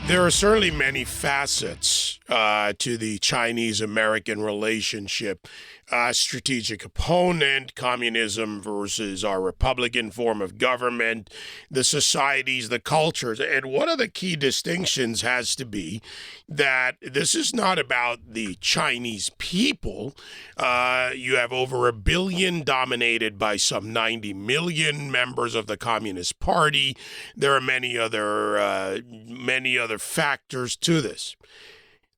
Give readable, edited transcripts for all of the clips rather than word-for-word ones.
There are certainly many facets to the Chinese-American relationship. Strategic opponent, communism versus our Republican form of government, the societies, the cultures. And one of the key distinctions has to be that this is not about the Chinese people. You have over 1 billion dominated by some 90 million members of the Communist Party. There are many other factors to this.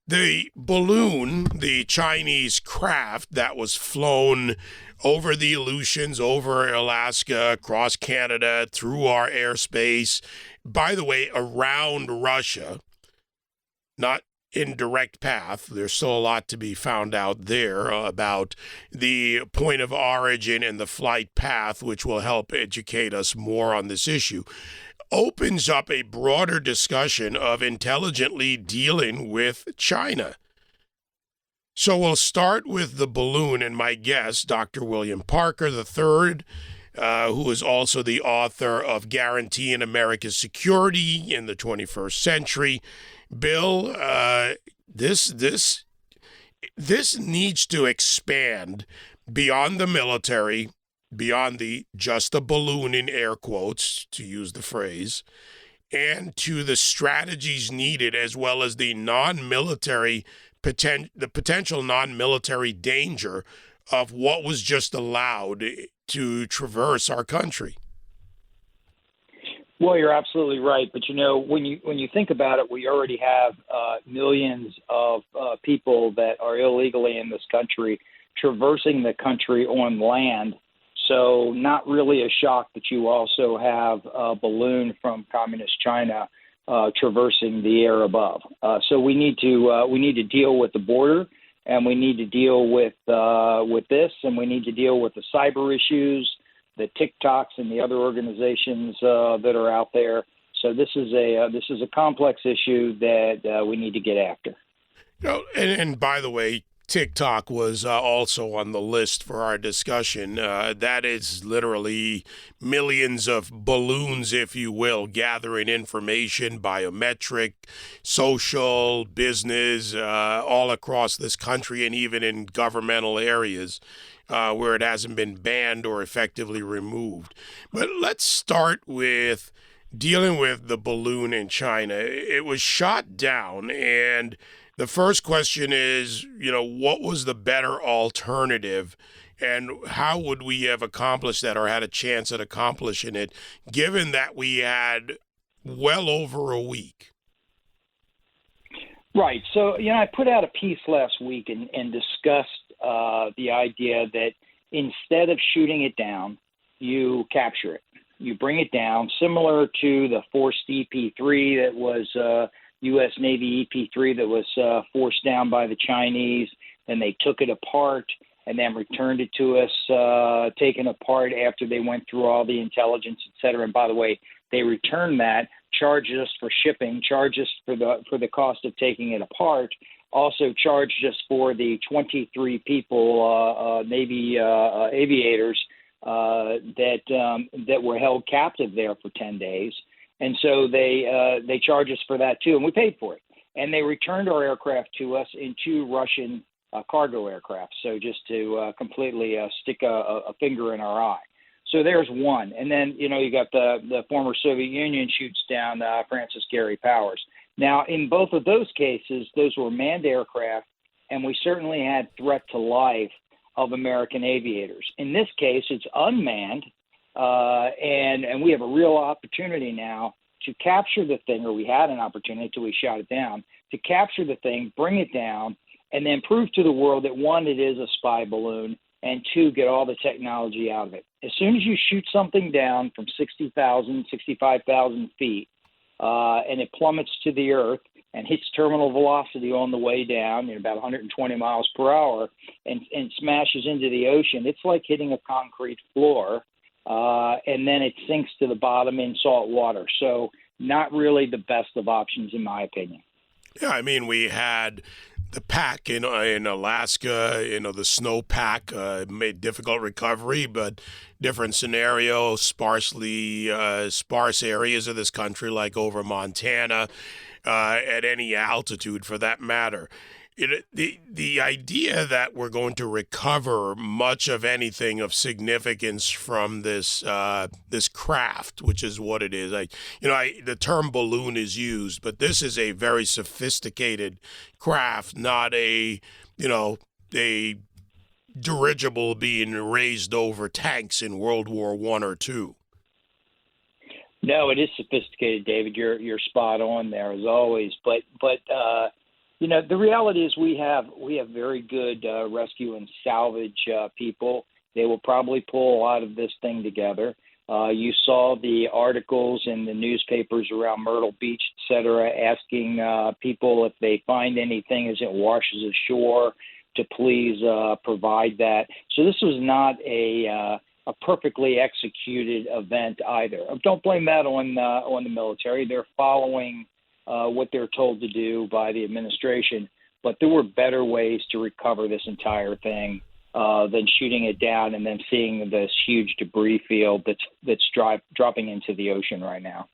The balloon, the Chinese craft that was flown over the Aleutians, over Alaska, across Canada, through our airspace, by the way, around Russia, not in direct path. There's still a lot to be found out there about the point of origin and the flight path, which will help educate us more on this issue. Opens up a broader discussion of intelligently dealing with China. So we'll start with the balloon, and my guest, Dr. William Parker III, who is also the author of Guaranteeing America's Security in the 21st Century. Bill, this needs to expand beyond the military, beyond the just a balloon in air quotes, to use the phrase, and to the strategies needed as well as the potential non-military danger of what was just allowed to traverse our country. Well, you're absolutely right. But, when you think about it, we already have millions of people that are illegally in this country traversing the country on land. So not really a shock that you also have a balloon from Communist China traversing the air above. So we need to deal with the border, and we need to deal with this, and we need to deal with the cyber issues, the TikToks, and the other organizations that are out there. So this is a complex issue that we need to get after. And by the way, TikTok was also on the list for our discussion. That is literally millions of balloons, if you will, gathering information, biometric, social, business, all across this country and even in governmental areas where it hasn't been banned or effectively removed. But let's start with dealing with the balloon in China. It was shot down, and the first question is, what was the better alternative, and how would we have accomplished that or had a chance at accomplishing it, given that we had well over a week? Right. So, I put out a piece last week and discussed the idea that instead of shooting it down, you capture it. You bring it down, similar to the forced EP-3 that was U.S. Navy EP-3 that was forced down by the Chinese. Then they took it apart and then returned it to us, taken apart after they went through all the intelligence, et cetera. And by the way, they returned that, charged us for shipping, charged us for the cost of taking it apart, also charged us for the 23 people, Navy aviators, that were held captive there for 10 days. And so they charged us for that, too, and we paid for it. And they returned our aircraft to us in 2 Russian cargo aircraft, so just to completely stick a finger in our eye. So there's one. And then, you got the former Soviet Union shoots down Francis Gary Powers. Now, in both of those cases, those were manned aircraft, and we certainly had threat to life of American aviators. In this case, it's unmanned. And we have a real opportunity now to capture the thing, or we had an opportunity until we shot it down, to capture the thing, bring it down, and then prove to the world that, 1, it is a spy balloon, and 2, get all the technology out of it. As soon as you shoot something down from 60,000, 65,000 feet, and it plummets to the earth and hits terminal velocity on the way down, about 120 miles per hour, and smashes into the ocean, it's like hitting a concrete floor. And then it sinks to the bottom in salt water. So not really the best of options, in my opinion. Yeah, I mean, we had the pack in Alaska, the snow pack made difficult recovery, but different scenario, sparse areas of this country, like over Montana. at any altitude for that matter. The idea that we're going to recover much of anything of significance from this this craft, which is what it is. The term balloon is used, but this is a very sophisticated craft, not a dirigible being raised over tanks in World War I or II. No, it is sophisticated, David. You're spot on there as always. But the reality is we have very good rescue and salvage people. They will probably pull a lot of this thing together. You saw the articles in the newspapers around Myrtle Beach, et cetera, asking people if they find anything as it washes ashore to please provide that. So this was not a perfectly executed event either. Don't blame that on the military. They're following what they're told to do by the administration, but there were better ways to recover this entire thing than shooting it down and then seeing this huge debris field that's dropping into the ocean right now.